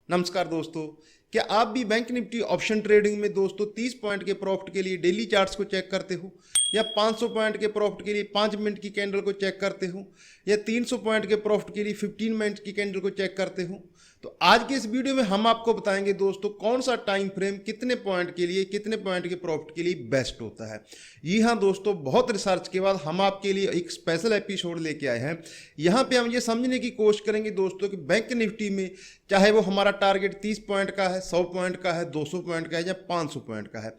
नमस्कार दोस्तों। क्या आप भी बैंक निफ्टी ऑप्शन ट्रेडिंग में दोस्तों 30 पॉइंट के प्रॉफिट के लिए डेली चार्ट्स को चेक करते हो, या 500 पॉइंट के प्रॉफिट के लिए 5 मिनट की कैंडल को चेक करते हो, या 300 पॉइंट के प्रॉफिट के लिए 15 मिनट की कैंडल को चेक करते हो? तो आज के इस वीडियो में हम आपको बताएंगे दोस्तों कौन सा टाइम फ्रेम कितने पॉइंट के लिए, कितने पॉइंट के प्रॉफिट के लिए बेस्ट होता है। जी हाँ दोस्तों, बहुत रिसर्च के बाद हम आपके लिए एक स्पेशल एपिसोड लेके आए हैं। यहाँ पे हम ये समझने की कोशिश करेंगे दोस्तों कि बैंक निफ्टी में चाहे वो हमारा टारगेट 30 पॉइंट का है, 100 पॉइंट का है, 200 पॉइंट का है या 500 पॉइंट का है,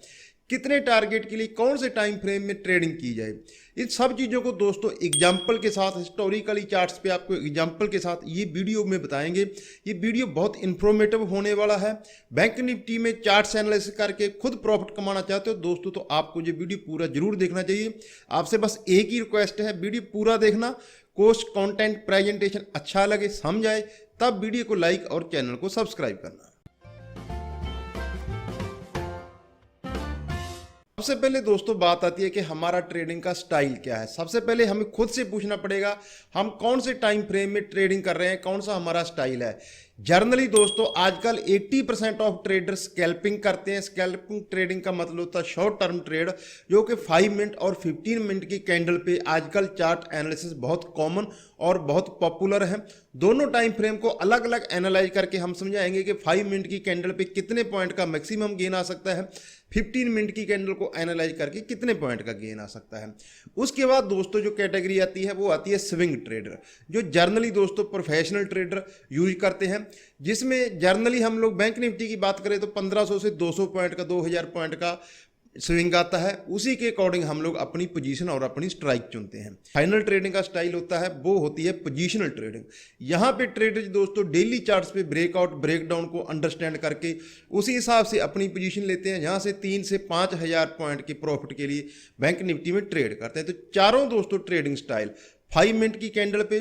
कितने टारगेट के लिए कौन से टाइम फ्रेम में ट्रेडिंग की जाए। इन सब चीज़ों को दोस्तों एग्जाम्पल के साथ, हिस्टोरिकली चार्ट्स पे आपको एग्जाम्पल के साथ ये वीडियो में बताएंगे। ये वीडियो बहुत इन्फॉर्मेटिव होने वाला है। बैंक निफ्टी में चार्ट्स एनालिसिस करके खुद प्रॉफिट कमाना चाहते हो दोस्तों तो आपको ये वीडियो पूरा जरूर देखना चाहिए। आपसे बस एक ही रिक्वेस्ट है, वीडियो पूरा देखना। कोर्स कंटेंट प्रेजेंटेशन अच्छा लगे, समझ आए, तब वीडियो को लाइक और चैनल को सब्सक्राइब करना। सबसे पहले दोस्तों बात आती है कि हमारा ट्रेडिंग का स्टाइल क्या है। सबसे पहले हमें खुद से पूछना पड़ेगा हम कौन से टाइम फ्रेम में ट्रेडिंग कर रहे हैं, कौन सा हमारा स्टाइल है। जनरली दोस्तों आजकल 80% ऑफ ट्रेडर्स स्कैल्पिंग करते हैं। स्कैल्पिंग ट्रेडिंग का मतलब होता है शॉर्ट टर्म ट्रेड, जो कि 5 मिनट और 15 मिनट की कैंडल पे आजकल चार्ट एनालिसिस बहुत कॉमन और बहुत पॉपुलर है। दोनों टाइम फ्रेम को अलग अलग एनालाइज करके हम समझाएंगे कि 5 मिनट की कैंडल पे कितने पॉइंट का मैक्सिमम गेन आ सकता है, 15 मिनट की कैंडल को एनालाइज करके कितने पॉइंट का गेन आ सकता है। उसके बाद दोस्तों जो कैटेगरी आती है वो आती है स्विंग ट्रेडर, जो जर्नली दोस्तों प्रोफेशनल ट्रेडर यूज करते हैं, जिसमें जर्नली हम लोग बैंक निफ्टी की बात करें तो 1500 से 200 पॉइंट का, 2000 पॉइंट का स्विंग आता है। उसी के अकॉर्डिंग हम लोग अपनी पोजीशन और अपनी स्ट्राइक चुनते हैं। फाइनल ट्रेडिंग का स्टाइल होता है वो होती है पोजीशनल ट्रेडिंग। यहाँ पे ट्रेडर्स दोस्तों डेली चार्ट्स पे ब्रेकआउट ब्रेकडाउन को अंडरस्टैंड करके उसी हिसाब से अपनी पोजीशन लेते हैं, जहाँ से 3 से 5000 पॉइंट के प्रॉफिट के लिए बैंक निफ्टी में ट्रेड करते हैं। तो चारों दोस्तों ट्रेडिंग स्टाइल 5 मिनट की कैंडल पे,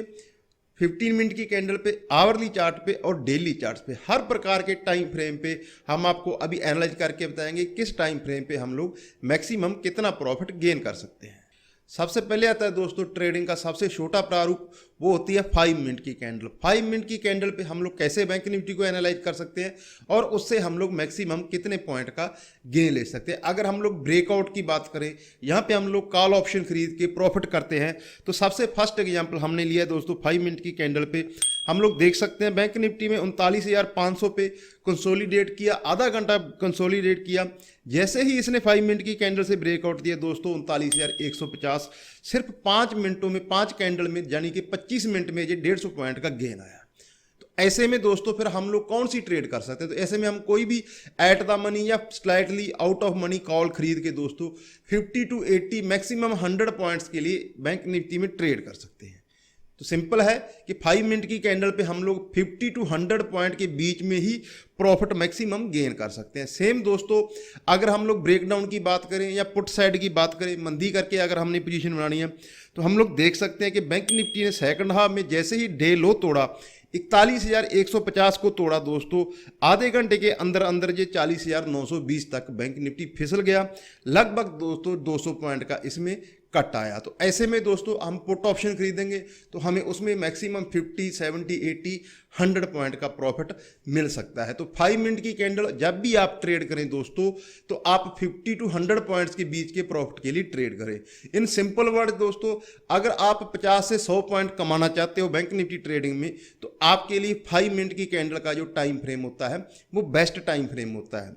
15 मिनट की कैंडल पे, आवरली चार्ट पे और डेली चार्ट पे, हर प्रकार के टाइम फ्रेम पे हम आपको अभी एनालाइज करके बताएंगे किस टाइम फ्रेम पे हम लोग मैक्सिमम कितना प्रॉफिट गेन कर सकते हैं। सबसे पहले आता है दोस्तों ट्रेडिंग का सबसे छोटा प्रारूप, वो होती है 5 मिनट की कैंडल। 5 मिनट की कैंडल पे हम लोग कैसे बैंक निफ्टी को एनालाइज कर सकते हैं और उससे हम लोग मैक्सिमम कितने पॉइंट का गेन ले सकते हैं। अगर हम लोग ब्रेकआउट की बात करें, यहाँ पे हम लोग कॉल ऑप्शन खरीद के प्रॉफिट करते हैं, तो सबसे फर्स्ट एग्जांपल हमने लिया दोस्तों 5 मिनट की कैंडल पे। हम लोग देख सकते हैं बैंक निफ्टी में 39,500 पे कंसोलिडेट किया, आधा घंटा कंसोलिडेट किया। जैसे ही इसने 5 मिनट की कैंडल से ब्रेकआउट दिया दोस्तों 39,150, सिर्फ 5 मिनटों में, 5 कैंडल में, यानी कि 25 मिनट में ये 150 पॉइंट का गेन आया। तो ऐसे में दोस्तों फिर हम लोग कौन सी ट्रेड कर सकते हैं? तो ऐसे में हम कोई भी एट द मनी या slightly out of money call खरीद के दोस्तों 50 to 80 मैक्सिमम 100 पॉइंट्स के लिए बैंक निफ्टी में ट्रेड कर सकते हैं। तो सिंपल है कि 5 मिनट की कैंडल पे हम लोग 50 to 100 पॉइंट के बीच में ही प्रॉफिट मैक्सिमम गेन कर सकते हैं। सेम दोस्तों अगर हम लोग ब्रेकडाउन की बात करें या पुट साइड की बात करें, मंदी करके अगर हमने पोजीशन बनानी है, तो हम लोग देख सकते हैं कि बैंक निफ्टी ने सेकंड हाफ में जैसे ही डे लो तोड़ा, 41,150 को तोड़ा दोस्तों, आधे घंटे के अंदर अंदर ये 40,920 तक बैंक निफ्टी फिसल गया। लगभग दोस्तों 200 पॉइंट का इसमें कट आया। तो ऐसे में दोस्तों हम पुट ऑप्शन खरीदेंगे तो हमें उसमें मैक्सिमम 50, 70, 80, 100 पॉइंट का प्रॉफिट मिल सकता है। तो 5 मिनट की कैंडल जब भी आप ट्रेड करें दोस्तों, तो आप 50 to 100 पॉइंट्स के बीच के प्रॉफिट के लिए ट्रेड करें। इन सिंपल वर्ड दोस्तों, अगर आप 50 से 100 पॉइंट कमाना चाहते हो बैंक निफ्टी ट्रेडिंग में, तो आपके लिए 5 मिनट की कैंडल का जो टाइम फ्रेम होता है वो बेस्ट टाइम फ्रेम होता है।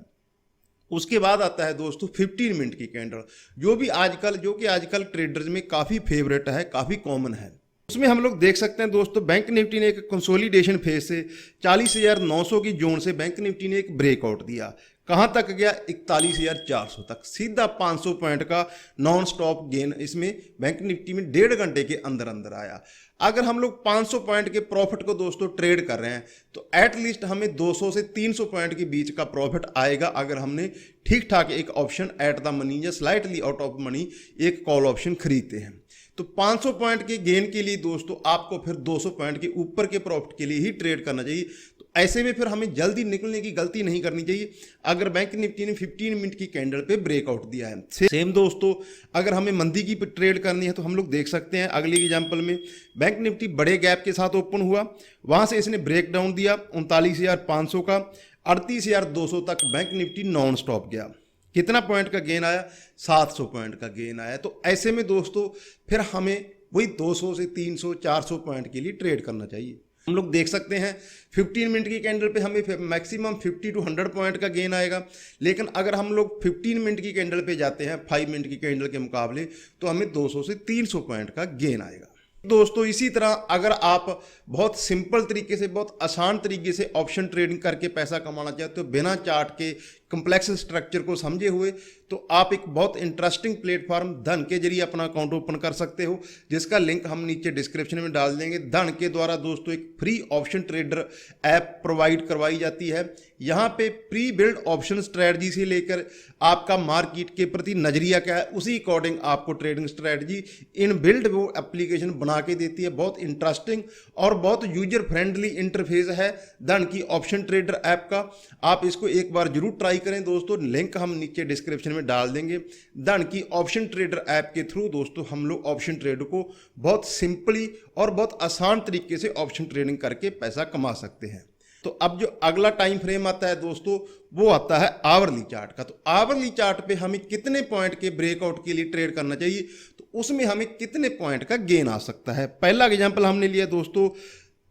उसके बाद आता है दोस्तों 15 मिनट की कैंडल, जो कि आजकल ट्रेडर्स में काफ़ी फेवरेट है, काफ़ी कॉमन है। उसमें हम लोग देख सकते हैं दोस्तों बैंक निफ्टी ने एक कंसोलिडेशन फेज से 40,900 की जोन से बैंक निफ्टी ने एक ब्रेकआउट दिया। कहाँ तक गया? 41,400 तक, सीधा 500 पॉइंट का नॉन स्टॉप गेन इसमें बैंक निफ्टी में 1.5 घंटे के अंदर अंदर आया। अगर हम लोग 500 पॉइंट के प्रॉफिट को दोस्तों ट्रेड कर रहे हैं तो एटलीस्ट हमें 200 से 300 पॉइंट के बीच का प्रॉफिट आएगा, अगर हमने ठीक ठाक एक ऑप्शन एट द मनी या स्लाइटली आउट ऑफ मनी एक कॉल ऑप्शन खरीदते हैं। तो 500 पॉइंट के गेन के लिए दोस्तों आपको फिर 200 पॉइंट के ऊपर के प्रॉफिट के लिए ही ट्रेड करना चाहिए। तो ऐसे में फिर हमें जल्दी निकलने की गलती नहीं करनी चाहिए। अगर बैंक निफ्टी ने 15 मिनट की कैंडल पे ब्रेकआउट दिया है, सेम दोस्तों अगर हमें मंदी की ट्रेड करनी है तो हम लोग देख सकते हैं अगले एग्जाम्पल में बैंक निफ्टी बड़े गैप के साथ ओपन हुआ, वहां से इसने ब्रेक डाउन दिया 39,500 का, 38,200 तक बैंक निफ्टी नॉन स्टॉप गया। कितना पॉइंट का गेन आया? 700 पॉइंट का गेन आया। तो ऐसे में दोस्तों फिर हमें वही 200 से 300 400 पॉइंट के लिए ट्रेड करना चाहिए। हम लोग देख सकते हैं 15 मिनट की कैंडल पे हमें मैक्सिमम 50 to 100 पॉइंट का गेन आएगा, लेकिन अगर हम लोग 15 मिनट की कैंडल पे जाते हैं 5 मिनट की कैंडल के मुकाबले तो हमें 200 से 300 पॉइंट का गेन आएगा। दोस्तों इसी तरह अगर आप बहुत सिंपल तरीके से, बहुत आसान तरीके से ऑप्शन ट्रेडिंग करके पैसा कमाना चाहते हो बिना चार्ट के कम्प्लेक्स स्ट्रक्चर को समझे हुए, तो आप एक बहुत इंटरेस्टिंग प्लेटफॉर्म धन के जरिए अपना अकाउंट ओपन कर सकते हो, जिसका लिंक हम नीचे डिस्क्रिप्शन में डाल देंगे। धन के द्वारा दोस्तों एक free option trader app provide करवाई जाती है। यहाँ पे प्री बिल्ड ऑप्शन स्ट्रैटेजी से लेकर आपका मार्केट के प्रति नजरिया क्या है उसी अकॉर्डिंग आपको ट्रेडिंग स्ट्रैटेजी इन बिल्ड वो एप्लीकेशन बना के देती है। बहुत इंटरेस्टिंग और बहुत यूजर फ्रेंडली इंटरफेस है धन की ऑप्शन ट्रेडर ऐप का। आप इसको एक बार जरूर ट्राई करें दोस्तों, लिंक हम नीचे डिस्क्रिप्शन में डाल देंगे। धन की ऑप्शन ट्रेडर ऐप के थ्रू दोस्तों हम लोग ऑप्शन ट्रेड को बहुत सिंपली और बहुत आसान तरीके से ऑप्शन ट्रेडिंग करके पैसा कमा सकते हैं। तो अब जो अगला टाइम फ्रेम आता है दोस्तों वो आता है आवरली चार्ट का। तो आवरली चार्ट पे हमें कितने पॉइंट के ब्रेकआउट के लिए ट्रेड करना चाहिए, तो उसमें हमें कितने पॉइंट का गेन आ सकता है। पहला एग्जांपल हमने लिया दोस्तों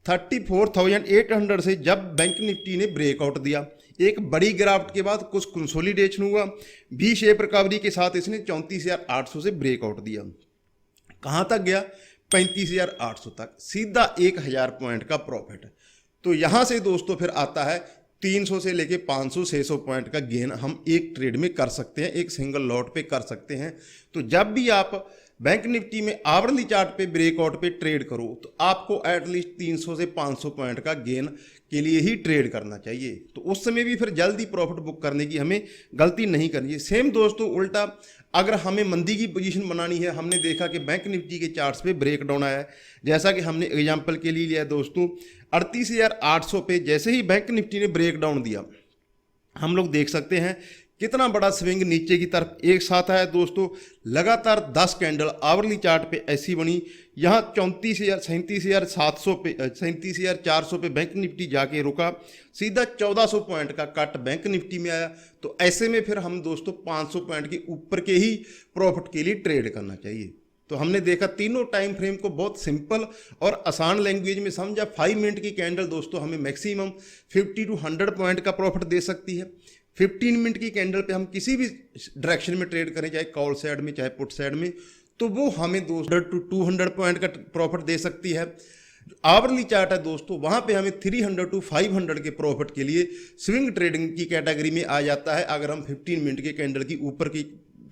34,800 से जब बैंक निफ्टी ने ब्रेकआउट दिया, एक बड़ी गिरावट के बाद कुछ कंसोलिडेशन हुआ, वी शेप रिकवरी के साथ इसने 34,800 से ब्रेकआउट दिया। कहाँ तक गया? 35,800 तक, सीधा 1,000 पॉइंट का प्रॉफिट। तो यहाँ से दोस्तों फिर आता है 300 से लेके 500-600 पॉइंट का गेन हम एक ट्रेड में कर सकते हैं, एक सिंगल लॉट पे कर सकते हैं। तो जब भी आप बैंक निफ्टी में आवरली चार्ट पे ब्रेकआउट पे ट्रेड करो तो आपको एटलीस्ट 300 से 500 पॉइंट का गेन के लिए ही ट्रेड करना चाहिए। तो उस समय भी फिर जल्दी प्रॉफिट बुक करने की हमें गलती नहीं करनी है। सेम दोस्तों उल्टा अगर हमें मंदी की पोजीशन बनानी है, हमने देखा कि बैंक निफ्टी के चार्ट्स पे ब्रेक डाउन आया है, जैसा कि हमने एग्जांपल के लिए लिया दोस्तों 38,800 पे जैसे ही बैंक निफ्टी ने ब्रेक डाउन दिया, हम लोग देख सकते हैं कितना बड़ा स्विंग नीचे की तरफ एक साथ आया दोस्तों। लगातार 10 कैंडल आवरली चार्ट पे ऐसी बनी, यहाँ 37,700 पे 37,400 पे बैंक निफ्टी जाके रुका, सीधा 1400 पॉइंट का कट बैंक निफ्टी में आया। तो ऐसे में फिर हम दोस्तों 500 पॉइंट के ऊपर के ही प्रॉफिट के लिए ट्रेड करना चाहिए। तो हमने देखा तीनों टाइम फ्रेम को बहुत सिंपल और आसान लैंग्वेज में समझा। 5 मिनट की कैंडल दोस्तों हमें मैक्सिमम 50 to 100 पॉइंट का प्रॉफिट दे सकती है। 15 मिनट की कैंडल पे हम किसी भी डायरेक्शन में ट्रेड करें, चाहे कॉल साइड में चाहे पुट साइड में, तो वो हमें 200 to 200 पॉइंट का प्रॉफिट दे सकती है। आवरली चार्ट है दोस्तों वहां पे हमें 300 to 500 के प्रॉफिट के लिए स्विंग ट्रेडिंग की कैटेगरी में आ जाता है। अगर हम 15 मिनट के कैंडल की ऊपर की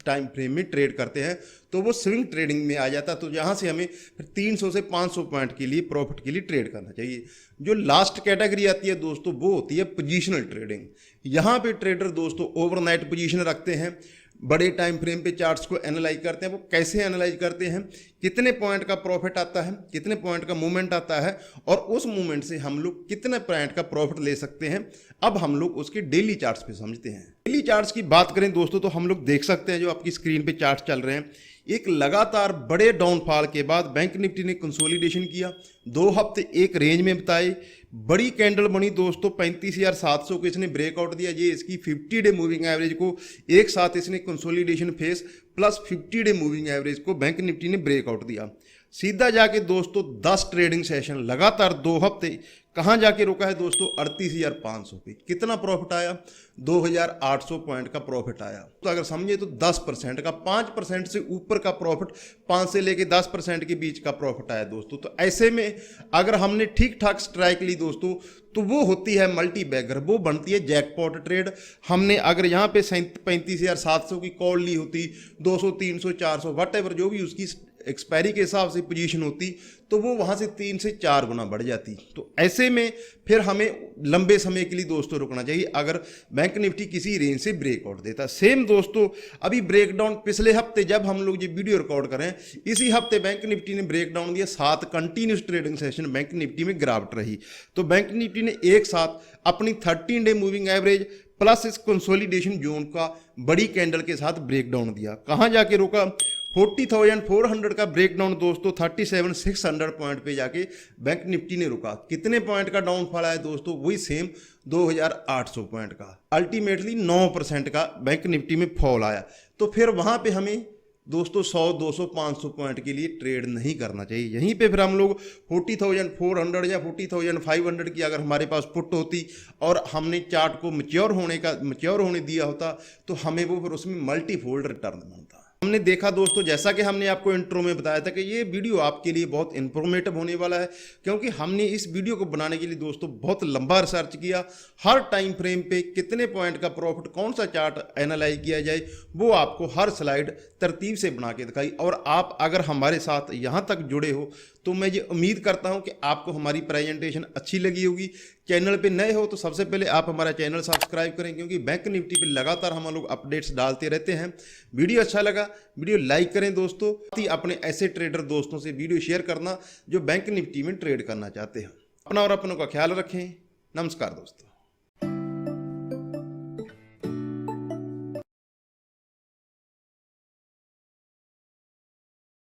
टाइम फ्रेम में ट्रेड करते हैं तो वो स्विंग ट्रेडिंग में आ जाता है। तो यहाँ से हमें फिर 300 से 500 पॉइंट के लिए प्रॉफिट के लिए ट्रेड करना चाहिए। जो लास्ट कैटेगरी आती है दोस्तों वो होती है पोजीशनल ट्रेडिंग। यहाँ पे ट्रेडर दोस्तों ओवरनाइट पोजीशन रखते हैं, बड़े टाइम फ्रेम पे चार्ट्स को एनालाइज करते हैं। वो कैसे एनालाइज करते हैं, कितने पॉइंट का प्रॉफिट आता है, कितने पॉइंट का मूवमेंट आता है और उस मूवमेंट से हम लोग कितने पॉइंट का प्रॉफिट ले सकते हैं। अब हम लोग उसके डेली चार्ट्स पे समझते हैं। डेली चार्ट्स की बात करें दोस्तों तो हम लोग देख सकते हैं जो आपकी स्क्रीन पे चार्ट चल रहे हैं, एक लगातार बड़े डाउनफॉल के बाद बैंक निफ्टी ने कंसोलिडेशन किया, 2 हफ्ते एक रेंज में बिताए, बड़ी कैंडल बनी दोस्तों 35,700 को इसने ब्रेकआउट दिया। ये इसकी 50 डे मूविंग एवरेज को एक साथ इसने consolidation face plus 50 day moving average को बैंक निफ्टी ने ब्रेकआउट दिया। सीधा जाके दोस्तों 10 ट्रेडिंग सेशन लगातार 2 हफ्ते कहाँ जाके रुका है दोस्तों 38,500 पे। कितना प्रॉफिट आया? 2,800 पॉइंट का प्रॉफिट आया। तो अगर समझे तो 10% का, 5% से ऊपर का प्रॉफिट, 5 से लेके 10% के बीच का प्रॉफिट आया दोस्तों। तो ऐसे में अगर हमने ठीक ठाक स्ट्राइक ली दोस्तों तो वो होती है मल्टी बैगर, वो बनती है जैकपॉट ट्रेड। हमने अगर यहाँ पे 35,700 की कॉल ली होती, 200, 300, 400 वट एवर जो भी उसकी एक्सपायरी के हिसाब से पोजीशन होती तो वो वहाँ से 3 से 4 गुना बढ़ जाती। तो ऐसे में फिर हमें लंबे समय के लिए दोस्तों रुकना चाहिए अगर बैंक निफ्टी किसी रेंज से ब्रेकआउट देता। सेम दोस्तों अभी ब्रेकडाउन पिछले हफ्ते जब हम लोग ये वीडियो रिकॉर्ड करें इसी हफ्ते बैंक निफ्टी ने ब्रेकडाउन दिया, 7 continuous trading session bank Nifty में गिरावट रही। तो बैंक निफ्टी ने एक साथ अपनी 13 डे मूविंग एवरेज प्लस इस कंसोलिडेशन जोन का बड़ी कैंडल के साथ ब्रेकडाउन दिया। कहाँ जाके रुका? 40,400 का ब्रेकडाउन दोस्तों 37,600 पॉइंट पे जाके बैंक निफ्टी ने रुका। कितने पॉइंट का डाउनफॉल आया दोस्तों? वही सेम 2,800 पॉइंट का। अल्टीमेटली 9% का बैंक निफ्टी में फॉल आया। तो फिर वहाँ पे हमें दोस्तों 100, 200, 500 पॉइंट के लिए ट्रेड नहीं करना चाहिए। यहीं पे फिर हम लोग 40,400 या 40,500 की अगर हमारे पास पुट होती और हमने चार्ट को मैच्योर होने दिया होता तो हमें वो फिर उसमें मल्टीफोल्ड रिटर्न बनता। हमने देखा दोस्तों, जैसा कि हमने आपको इंट्रो में बताया था कि ये वीडियो आपके लिए बहुत इन्फॉर्मेटिव होने वाला है, क्योंकि हमने इस वीडियो को बनाने के लिए दोस्तों बहुत लंबा रिसर्च किया। हर टाइम फ्रेम पे कितने पॉइंट का प्रॉफिट, कौन सा चार्ट एनालाइज किया जाए, वो आपको हर स्लाइड तरतीब से बना के दिखाई। और आप अगर हमारे साथ यहाँ तक जुड़े हो तो मैं ये उम्मीद करता हूँ कि आपको हमारी प्रेजेंटेशन अच्छी लगी होगी। चैनल पे नए हो तो सबसे पहले आप हमारा चैनल सब्सक्राइब करें, क्योंकि बैंक निफ्टी पे लगातार हम लोग अपडेट्स डालते रहते हैं। वीडियो अच्छा लगा वीडियो लाइक करें दोस्तों। अपने ऐसे ट्रेडर दोस्तों से वीडियो शेयर करना जो बैंक निफ्टी में ट्रेड करना चाहते हैं। अपना और अपनों का ख्याल रखें। नमस्कार दोस्तों।